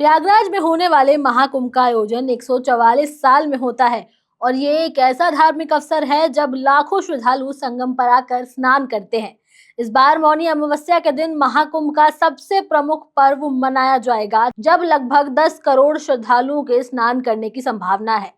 प्रयागराज में होने वाले महाकुंभ का आयोजन 144 साल में होता है और ये एक ऐसा धार्मिक अवसर है जब लाखों श्रद्धालु संगम पर आकर स्नान करते हैं। इस बार मौनी अमावस्या के दिन महाकुंभ का सबसे प्रमुख पर्व मनाया जाएगा, जब लगभग 10 करोड़ श्रद्धालुओं के स्नान करने की संभावना है।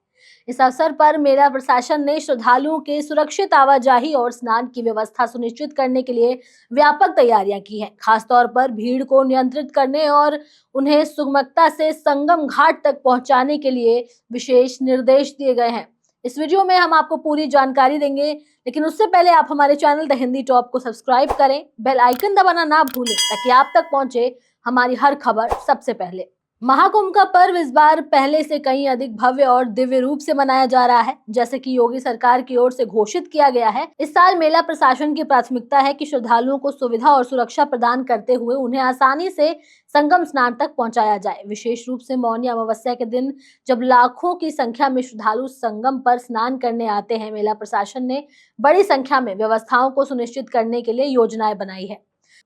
इस अवसर पर मेला प्रशासन ने श्रद्धालुओं के सुरक्षित आवाजाही और स्नान की व्यवस्था सुनिश्चित करने के लिए व्यापक तैयारियां की हैं। खासतौर पर भीड़ को नियंत्रित करने और उन्हें सुगमता से संगम घाट तक पहुंचाने के लिए विशेष निर्देश दिए गए हैं। इस वीडियो में हम आपको पूरी जानकारी देंगे, लेकिन उससे पहले आप हमारे चैनल द हिंदी टॉप को सब्सक्राइब करें, बेल आइकन दबाना ना भूलें ताकि आप तक पहुंचे हमारी हर खबर सबसे पहले। महाकुंभ का पर्व इस बार पहले से कहीं अधिक भव्य और दिव्य रूप से मनाया जा रहा है, जैसे कि योगी सरकार की ओर से घोषित किया गया है। इस साल मेला प्रशासन की प्राथमिकता है कि श्रद्धालुओं को सुविधा और सुरक्षा प्रदान करते हुए उन्हें आसानी से संगम स्नान तक पहुंचाया जाए। विशेष रूप से मौनी अमावस्या के दिन जब लाखों की संख्या में श्रद्धालु संगम पर स्नान करने आते हैं, मेला प्रशासन ने बड़ी संख्या में व्यवस्थाओं को सुनिश्चित करने के लिए योजनाएं बनाई है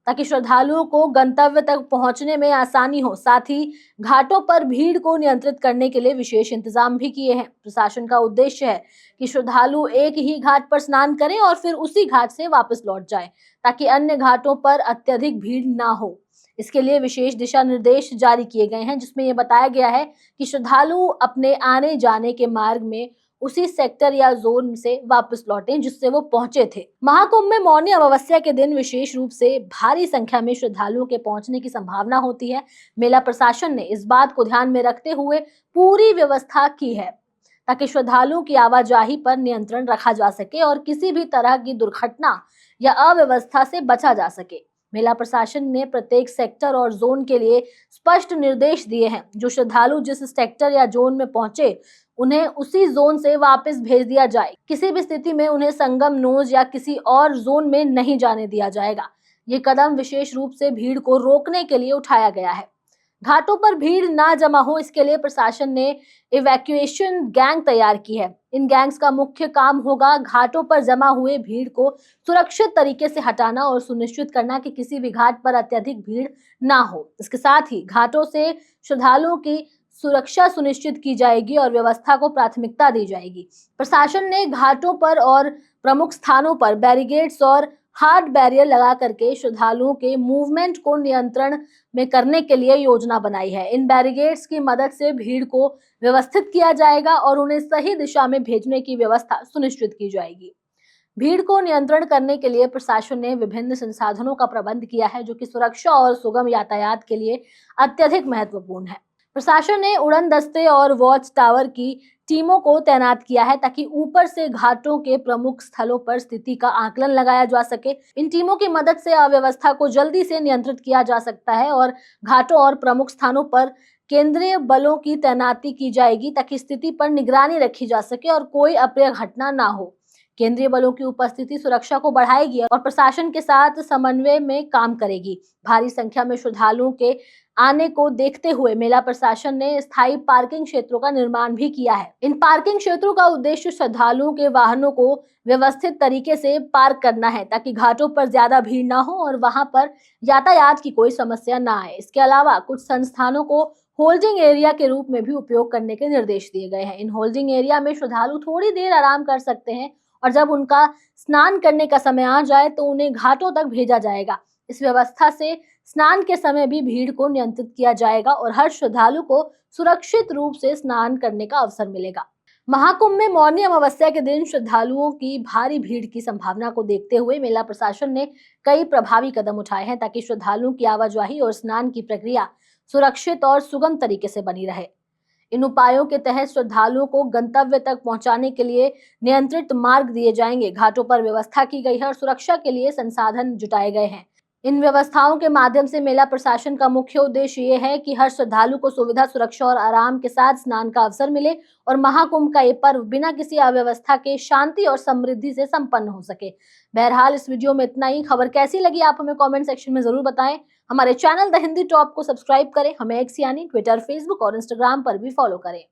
ताकि श्रद्धालुओं को गंतव्य तक पहुंचने में आसानी हो। साथ ही घाटों पर भीड़ को नियंत्रित करने के लिए विशेष इंतजाम भी किए हैं। प्रशासन का उद्देश्य है कि श्रद्धालु एक ही घाट पर स्नान करें और फिर उसी घाट से वापस लौट जाएं, ताकि अन्य घाटों पर अत्यधिक भीड़ ना हो। इसके लिए विशेष दिशा निर्देश जारी किए गए हैं, जिसमें यह बताया गया है कि श्रद्धालु अपने आने जाने के मार्ग में उसी सेक्टर या जोन से वापस लौटें जिससे वो पहुंचे थे। महाकुंभ में मौनी अमावस्या के दिन विशेष रूप से भारी संख्या में श्रद्धालुओं के पहुंचने की संभावना होती है। मेला प्रशासन ने इस बात को ध्यान में रखते हुए पूरी व्यवस्था की है ताकि श्रद्धालुओं की आवाजाही पर नियंत्रण रखा जा सके और किसी भी तरह की दुर्घटना या अव्यवस्था से बचा जा सके। मेला प्रशासन ने प्रत्येक सेक्टर और जोन के लिए स्पष्ट निर्देश दिए हैं। जो श्रद्धालु जिस सेक्टर या जोन में पहुंचे उन्हें उसी जोन से वापस भेज दिया जाए। किसी भी स्थिति में उन्हें संगम नोज या किसी और जोन में नहीं जाने दिया जाएगा। ये कदम विशेष रूप से भीड़ को रोकने के लिए उठाया गया है। घाटों पर भीड़ ना जमा हो, इसके लिए प्रशासन ने इवैक्यूएशन गैंग तैयार की है। इन गैंग्स का मुख्य काम होगा घाटों पर जमा हुए भीड़ को सुरक्षित तरीके से हटाना और सुनिश्चित करना कि किसी भी घाट पर अत्यधिक भीड़ ना हो। इसके साथ ही घाटों से श्रद्धालुओं की सुरक्षा सुनिश्चित की जाएगी और व्यवस्था को प्राथमिकता दी जाएगी। प्रशासन ने घाटों पर और प्रमुख स्थानों पर बैरिकेड्स और हार्ड बैरियर लगा करके श्रद्धालुओं के मूवमेंट को नियंत्रण में करने के लिए योजना बनाई है। इन बैरिकेड्स की मदद से भीड़ को व्यवस्थित किया जाएगा और उन्हें सही दिशा में भेजने की व्यवस्था सुनिश्चित की जाएगी। भीड़ को नियंत्रण करने के लिए प्रशासन ने विभिन्न संसाधनों का प्रबंध किया है, जो कि सुरक्षा और सुगम यातायात के लिए अत्यधिक महत्वपूर्ण है। प्रशासन ने उड़न दस्ते और वॉच टावर की टीमों को तैनात किया है ताकि ऊपर से घाटों के प्रमुख स्थलों पर स्थिति का आकलन लगाया जा सके। इन टीमों की मदद से अव्यवस्था को जल्दी से नियंत्रित किया जा सकता है और घाटों और प्रमुख स्थानों पर केंद्रीय बलों की तैनाती की जाएगी ताकि स्थिति पर निगरानी रखी जा सके और कोई अप्रिय घटना ना हो। केंद्रीय बलों की उपस्थिति सुरक्षा को बढ़ाएगी और प्रशासन के साथ समन्वय में काम करेगी। भारी संख्या में श्रद्धालुओं के आने को देखते हुए मेला प्रशासन ने स्थायी पार्किंग क्षेत्रों का निर्माण भी किया है। इन पार्किंग क्षेत्रों का उद्देश्य श्रद्धालुओं के वाहनों को व्यवस्थित तरीके से पार्क करना है ताकि घाटों पर ज्यादा भीड़ ना हो और वहां पर यातायात की कोई समस्या ना आए। इसके अलावा कुछ संस्थानों को होल्डिंग एरिया के रूप में भी उपयोग करने के निर्देश दिए गए हैं। इन होल्डिंग एरिया में श्रद्धालु थोड़ी देर आराम कर सकते हैं और जब उनका स्नान करने का समय आ जाए तो उन्हें घाटों तक भेजा जाएगा। इस व्यवस्था से स्नान के समय भी भीड़ को नियंत्रित किया जाएगा और हर श्रद्धालु को सुरक्षित रूप से स्नान करने का अवसर मिलेगा। महाकुंभ में मौनी अमावस्या के दिन श्रद्धालुओं की भारी भीड़ की संभावना को देखते हुए मेला प्रशासन ने कई प्रभावी कदम उठाए हैं ताकि श्रद्धालुओं की आवाजाही और स्नान की प्रक्रिया सुरक्षित और सुगम तरीके से बनी रहे। इन उपायों के तहत श्रद्धालुओं को गंतव्य तक पहुंचाने के लिए नियंत्रित मार्ग दिए जाएंगे। घाटों पर व्यवस्था की गई है और सुरक्षा के लिए संसाधन जुटाए गए हैं। इन व्यवस्थाओं के माध्यम से मेला प्रशासन का मुख्य उद्देश्य ये है कि हर श्रद्धालु को सुविधा, सुरक्षा और आराम के साथ स्नान का अवसर मिले और महाकुंभ का ये पर्व बिना किसी अव्यवस्था के शांति और समृद्धि से संपन्न हो सके। बहरहाल इस वीडियो में इतना ही। खबर कैसी लगी आप हमें कमेंट सेक्शन में जरूर बताएं। हमारे चैनल द हिंदी टॉप को सब्सक्राइब करें। हमें एक्स यानी ट्विटर, फेसबुक और इंस्टाग्राम पर भी फॉलो करें।